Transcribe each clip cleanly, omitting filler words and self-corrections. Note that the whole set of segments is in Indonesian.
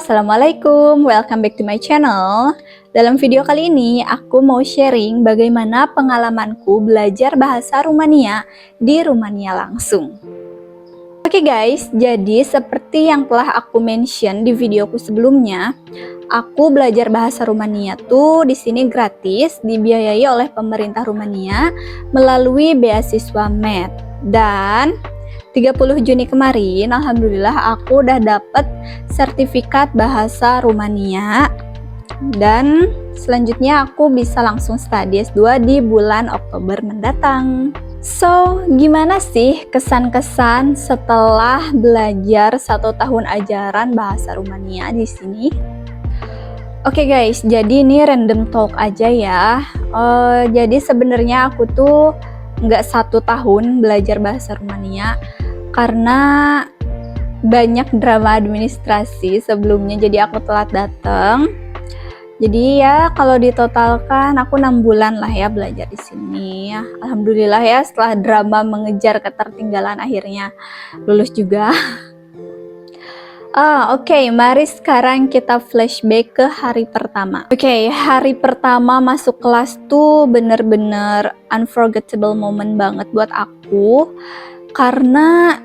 Assalamualaikum, welcome back to my channel. Dalam video kali ini, aku mau sharing bagaimana pengalamanku belajar bahasa Rumania di Rumania langsung. Oke guys, jadi seperti yang telah aku mention di videoku sebelumnya, aku belajar bahasa Rumania tuh di sini gratis, dibiayai oleh pemerintah Rumania melalui beasiswa MED. Dan 30 Juni kemarin, alhamdulillah aku udah dapet sertifikat bahasa Rumania. Dan selanjutnya aku bisa langsung study S2 di bulan Oktober mendatang. So, gimana sih kesan-kesan setelah belajar 1 tahun ajaran bahasa Rumania di sini? Oke guys, jadi ini random talk aja ya. Jadi sebenarnya aku tuh nggak 1 tahun belajar bahasa Rumania karena banyak drama administrasi sebelumnya, jadi aku telat datang. Jadi ya kalau ditotalkan aku 6 bulan lah ya belajar di sini. Alhamdulillah ya, setelah drama mengejar ketertinggalan akhirnya lulus juga. Oke, mari sekarang kita flashback ke hari pertama. Oke, hari pertama masuk kelas tuh bener-bener unforgettable moment banget buat aku. Karena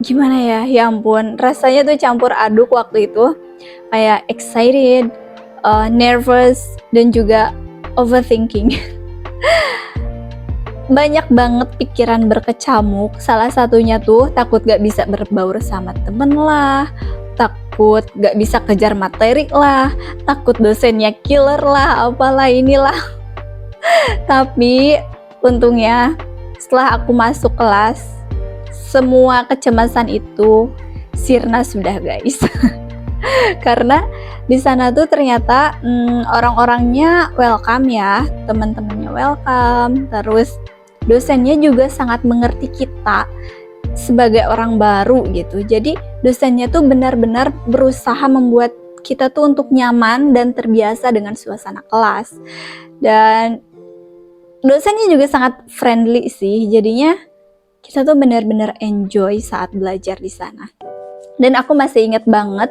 gimana ya, ya ampun, rasanya tuh campur aduk waktu itu. Kayak excited, nervous, dan juga overthinking. Banyak banget pikiran berkecamuk. Salah satunya tuh takut gak bisa berbaur sama temen lah, takut gak bisa kejar materi lah, takut dosennya killer lah, apalah inilah. Tapi untungnya setelah aku masuk kelas, semua kecemasan itu sirna sudah guys. Karena di sana tuh ternyata orang-orangnya welcome ya, teman-temannya welcome, terus dosennya juga sangat mengerti kita sebagai orang baru gitu. Jadi dosennya tuh benar-benar berusaha membuat kita tuh untuk nyaman dan terbiasa dengan suasana kelas. Dan dosennya juga sangat friendly sih, jadinya kita tuh benar-benar enjoy saat belajar di sana. Dan aku masih inget banget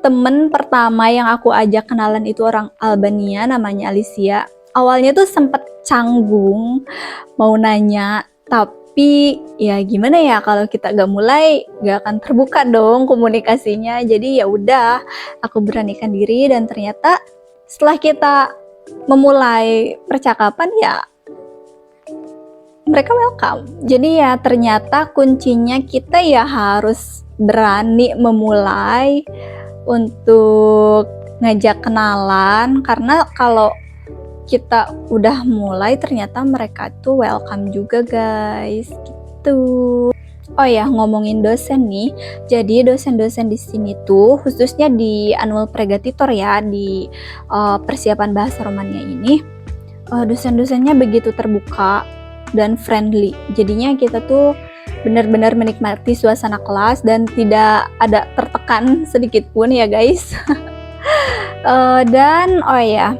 temen pertama yang aku ajak kenalan itu orang Albania, namanya Alicia. Awalnya tuh sempet canggung mau nanya, tapi ya gimana ya, kalau kita gak mulai gak akan terbuka dong komunikasinya. Jadi ya udah, aku beranikan diri dan ternyata setelah kita memulai percakapan ya mereka welcome. Jadi ya ternyata kuncinya kita ya harus berani memulai untuk ngajak kenalan, karena kalau kita udah mulai ternyata mereka tuh welcome juga guys gitu. Oh ya, ngomongin dosen nih, jadi dosen-dosen di sini tuh khususnya di annual pregatitor ya, di persiapan bahasa Romania ini, dosen-dosennya begitu terbuka dan friendly. Jadinya kita tuh benar-benar menikmati suasana kelas dan tidak ada tertekan sedikit pun ya guys. Dan oh ya,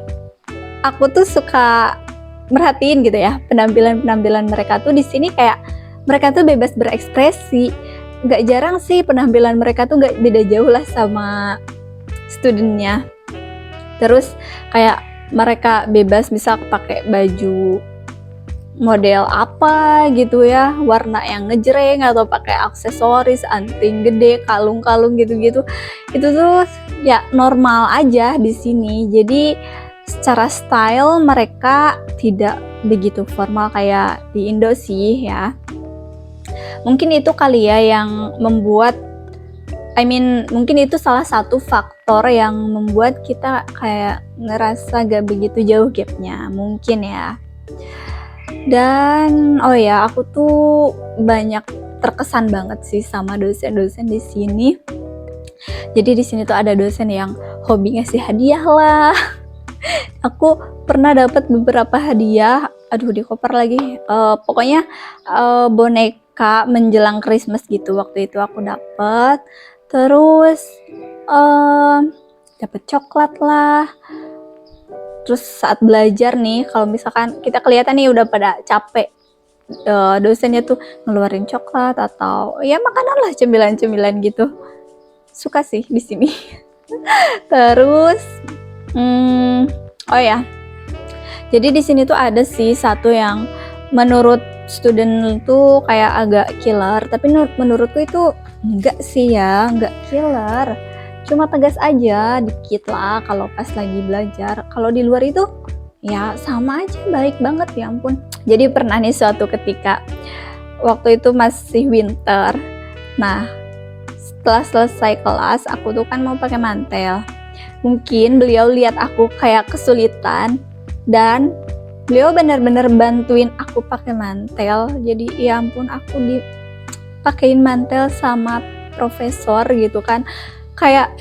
aku tuh suka merhatiin gitu ya penampilan mereka tuh di sini, kayak mereka tuh bebas berekspresi. Gak jarang sih penampilan mereka tuh gak beda jauh lah sama studentnya. Terus kayak mereka bebas bisa pakai baju model apa gitu ya, warna yang ngejreng, atau pakai aksesoris, anting gede, kalung-kalung gitu-gitu. Itu tuh ya normal aja di sini. Jadi secara style mereka tidak begitu formal kayak di Indo sih ya. Mungkin itu kali ya yang membuat, mungkin itu salah satu faktor yang membuat kita kayak ngerasa gak begitu jauh gapnya, mungkin ya. Dan oh ya, aku tuh banyak terkesan banget sih sama dosen-dosen di sini. Jadi di sini tuh ada dosen yang hobi ngasih hadiah lah. Aku pernah dapat beberapa hadiah, aduh di koper lagi. Pokoknya boneka menjelang Christmas gitu, waktu itu aku dapet. Terus dapet coklat lah. Terus saat belajar nih, kalau misalkan kita kelihatan nih udah pada capek, dosennya tuh ngeluarin coklat atau ya makanan lah, cemilan-cemilan gitu. Suka sih di sini. Terus, oh ya, jadi di sini tuh ada sih satu yang menurut student tuh kayak agak killer, tapi menurutku itu enggak sih ya, enggak killer. Cuma tegas aja dikit lah kalau pas lagi belajar. Kalau di luar itu ya sama aja, baik banget ya ampun. Jadi pernah nih suatu ketika waktu itu masih winter. Nah, setelah selesai kelas aku tuh kan mau pakai mantel. Mungkin beliau lihat aku kayak kesulitan dan beliau benar-benar bantuin aku pakai mantel. Jadi ya ampun, aku dipakein mantel sama profesor gitu kan, kayak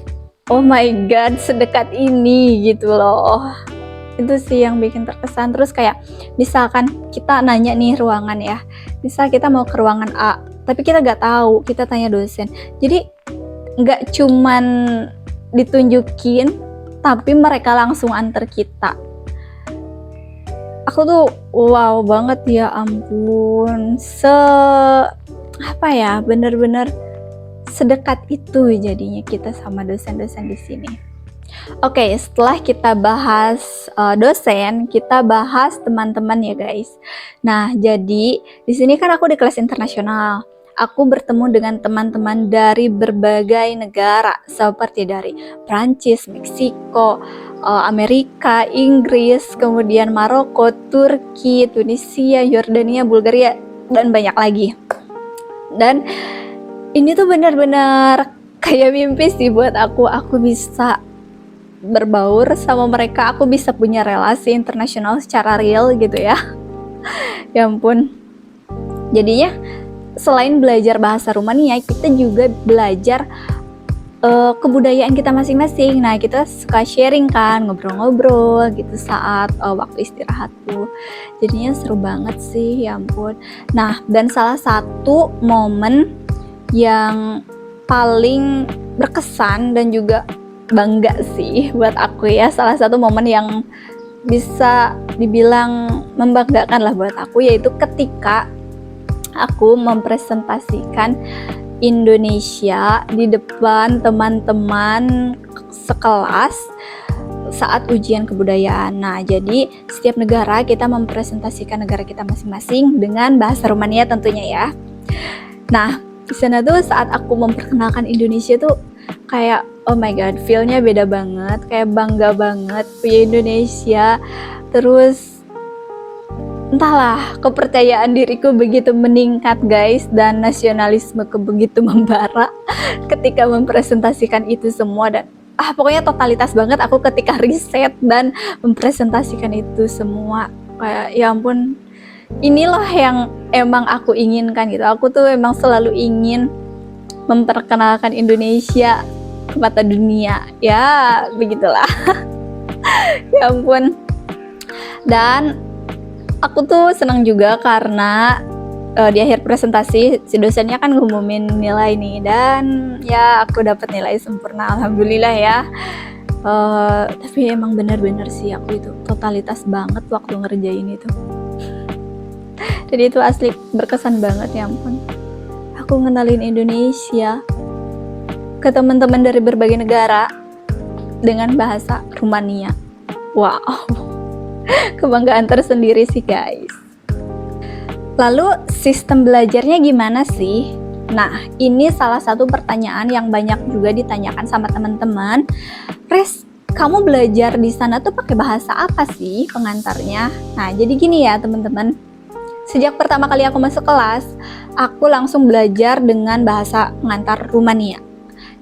oh my god, sedekat ini gitu loh. Itu sih yang bikin terkesan. Terus kayak misalkan kita nanya nih ruangan ya, misal kita mau ke ruangan A tapi kita nggak tahu, kita tanya dosen. Jadi nggak cuman ditunjukin tapi mereka langsung antar kita. Aku tuh wow banget ya ampun, apa ya, bener-bener sedekat itu jadinya kita sama dosen-dosen di sini. Oke, setelah kita bahas dosen, kita bahas teman-teman ya guys. Nah, jadi di sini kan aku di kelas internasional. Aku bertemu dengan teman-teman dari berbagai negara seperti dari Prancis, Meksiko, Amerika, Inggris, kemudian Maroko, Turki, Tunisia, Yordania, Bulgaria, dan banyak lagi. Dan ini tuh benar-benar kayak mimpi sih buat aku. Aku bisa berbaur sama mereka, aku bisa punya relasi internasional secara real gitu ya. Ya ampun. Jadinya selain belajar bahasa Rumania, kita juga belajar kebudayaan kita masing-masing. Nah, kita suka sharing kan, ngobrol-ngobrol gitu saat waktu istirahat tuh. Jadinya seru banget sih, ya ampun. Nah, dan salah satu momen yang paling berkesan dan juga bangga sih buat aku ya, salah satu momen yang bisa dibilang membanggakan lah buat aku, yaitu ketika aku mempresentasikan Indonesia di depan teman-teman sekelas saat ujian kebudayaan. Nah, jadi setiap negara kita mempresentasikan negara kita masing-masing dengan bahasa Rumania tentunya ya. Nah, di sana tuh saat aku memperkenalkan Indonesia tuh kayak oh my god, feel-nya beda banget, kayak bangga banget punya Indonesia. Terus entahlah, kepercayaan diriku begitu meningkat guys, dan nasionalismeku begitu membara ketika mempresentasikan itu semua. Dan pokoknya totalitas banget aku ketika riset dan mempresentasikan itu semua. Kayak ya ampun, inilah yang emang aku inginkan gitu. Aku tuh emang selalu ingin memperkenalkan Indonesia ke mata dunia. Ya begitulah. Ya ampun. Dan aku tuh senang juga karena di akhir presentasi si dosennya kan ngumumin nilai nih, dan ya aku dapat nilai sempurna, alhamdulillah ya. Tapi emang benar-benar sih aku itu totalitas banget waktu ngerjain itu. Jadi itu asli berkesan banget, ya ampun. Aku ngenalin Indonesia ke teman-teman dari berbagai negara dengan bahasa Rumania. Wow. Kebanggaan tersendiri sih guys. Lalu sistem belajarnya gimana sih? Nah, ini salah satu pertanyaan yang banyak juga ditanyakan sama teman-teman. Res, kamu belajar di sana tuh pakai bahasa apa sih pengantarnya? Nah, jadi gini ya teman-teman. Sejak pertama kali aku masuk kelas, aku langsung belajar dengan bahasa pengantar Rumania.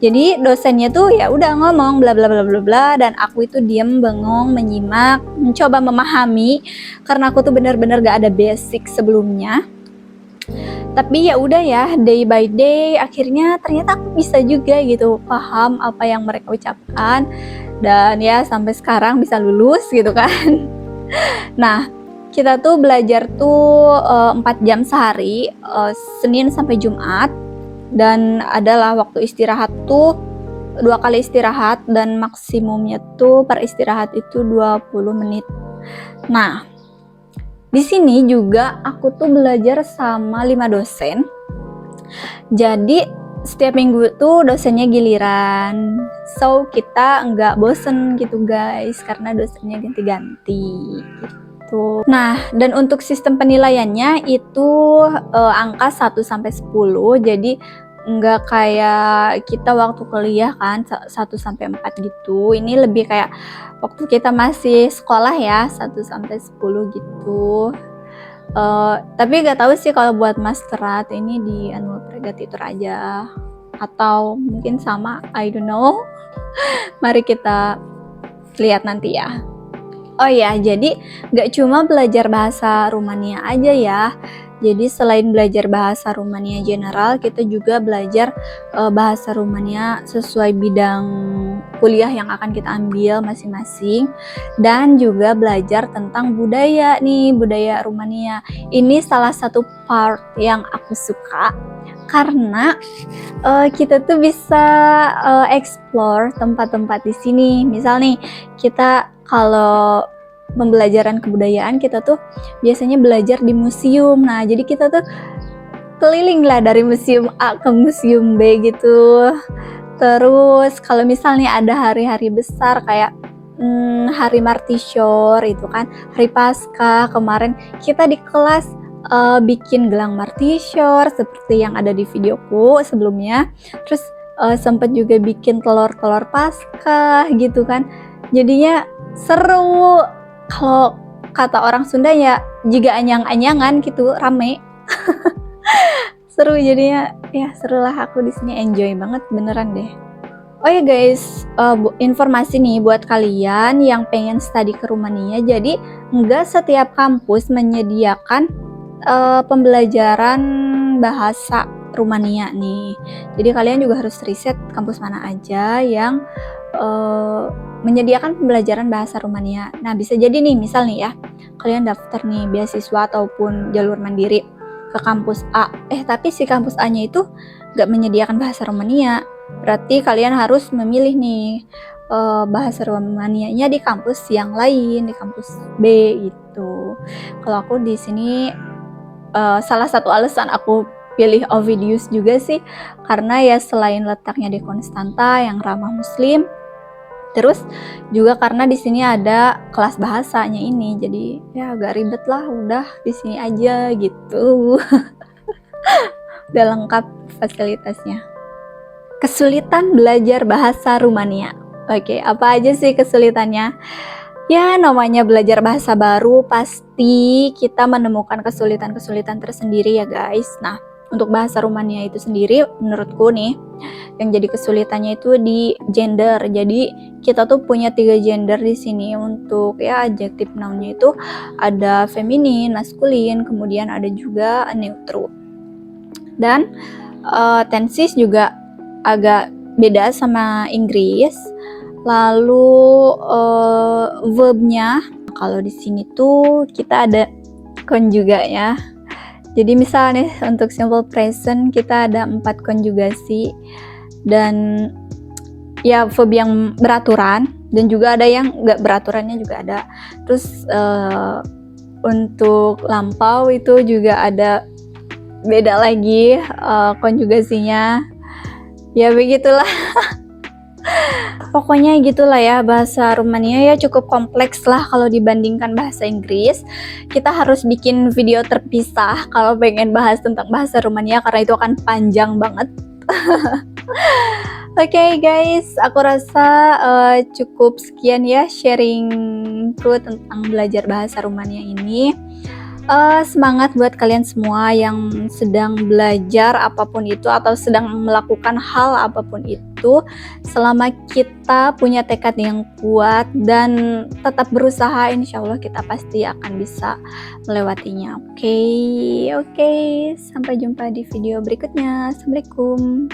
Jadi dosennya tuh ya udah ngomong bla bla bla bla bla, dan aku itu diam, bengong, menyimak, mencoba memahami karena aku tuh benar-benar gak ada basic sebelumnya. Tapi ya udah ya, day by day akhirnya ternyata aku bisa juga gitu paham apa yang mereka ucapkan, dan ya sampai sekarang bisa lulus gitu kan. Nah, kita tuh belajar tuh 4 jam sehari, Senin sampai Jumat. Dan adalah waktu istirahat tuh 2 kali istirahat, dan maksimumnya tuh per istirahat itu 20 menit. Nah, di sini juga aku tuh belajar sama 5 dosen. Jadi setiap minggu tuh dosennya giliran, so kita nggak bosen gitu guys, karena dosennya ganti-ganti gitu. Nah, dan untuk sistem penilaiannya itu angka 1-10, jadi nggak kayak kita waktu kuliah kan 1-4 gitu. Ini lebih kayak waktu kita masih sekolah ya, 1-10 gitu. Tapi nggak tahu sih kalau buat masterat ini di annual pregatitur aja atau mungkin sama, I don't know. Mari kita lihat nanti ya. Oh ya, jadi nggak cuma belajar bahasa Rumania aja ya. Jadi selain belajar bahasa Rumania general, kita juga belajar bahasa Rumania sesuai bidang kuliah yang akan kita ambil masing-masing, dan juga belajar tentang budaya nih, budaya Rumania. Ini salah satu part yang aku suka karena kita tuh bisa explore tempat-tempat di sini. Misal nih, kita kalau pembelajaran kebudayaan kita tuh biasanya belajar di museum. Nah, jadi kita tuh keliling lah dari museum A ke museum B gitu. Terus kalau misalnya ada hari-hari besar kayak hari Martishore itu kan, hari Paskah kemarin kita di kelas bikin gelang Martishore seperti yang ada di videoku sebelumnya. Terus sempat juga bikin telur-telur Paskah gitu kan. Jadinya seru. Kalau kata orang Sunda ya juga anyang-anyangan gitu, rame. Seru jadinya, ya serulah, aku di sini enjoy banget beneran deh. Oh ya guys, informasi nih buat kalian yang pengen studi ke Rumania. Jadi nggak setiap kampus menyediakan pembelajaran bahasa Rumania nih. Jadi kalian juga harus riset kampus mana aja yang menyediakan pembelajaran bahasa Rumania. Nah, bisa jadi nih, misal nih ya, kalian daftar nih beasiswa ataupun jalur mandiri ke kampus A. Tapi si kampus A-nya itu nggak menyediakan bahasa Rumania. Berarti kalian harus memilih nih bahasa Rumanianya di kampus yang lain, di kampus B gitu. Kalau aku di sini salah satu alasan aku pilih Ovidius juga sih, karena ya selain letaknya di Konstanta yang ramah Muslim, terus juga karena di sini ada kelas bahasanya ini, jadi ya agak ribet lah, udah di sini aja gitu. Udah lengkap fasilitasnya. Kesulitan belajar bahasa Rumania. Oke, apa aja sih kesulitannya? Ya, namanya belajar bahasa baru, pasti kita menemukan kesulitan-kesulitan tersendiri ya guys. Nah, untuk bahasa Rumania itu sendiri, menurutku nih, yang jadi kesulitannya itu di gender. Jadi kita tuh punya 3 gender di sini. Untuk ya adjektif noun-nya itu ada feminin, maskulin, kemudian ada juga neutral. Dan tenses juga agak beda sama Inggris. Lalu verbnya, kalau di sini tuh kita ada conjuga ya. Jadi misalnya untuk simple present kita ada 4 konjugasi, dan ya verb yang beraturan, dan juga ada yang nggak beraturannya juga ada. Terus untuk lampau itu juga ada beda lagi konjugasinya. Ya begitulah. Pokoknya gitulah ya, bahasa Rumania ya cukup kompleks lah kalau dibandingkan bahasa Inggris. Kita harus bikin video terpisah kalau pengen bahas tentang bahasa Rumania, karena itu akan panjang banget. Oke guys, aku rasa cukup sekian ya sharingku tentang belajar bahasa Rumania ini. Semangat buat kalian semua yang sedang belajar apapun itu atau sedang melakukan hal apapun itu. Selama kita punya tekad yang kuat dan tetap berusaha, insya Allah kita pasti akan bisa melewatinya. Oke, sampai jumpa di video berikutnya. Assalamualaikum.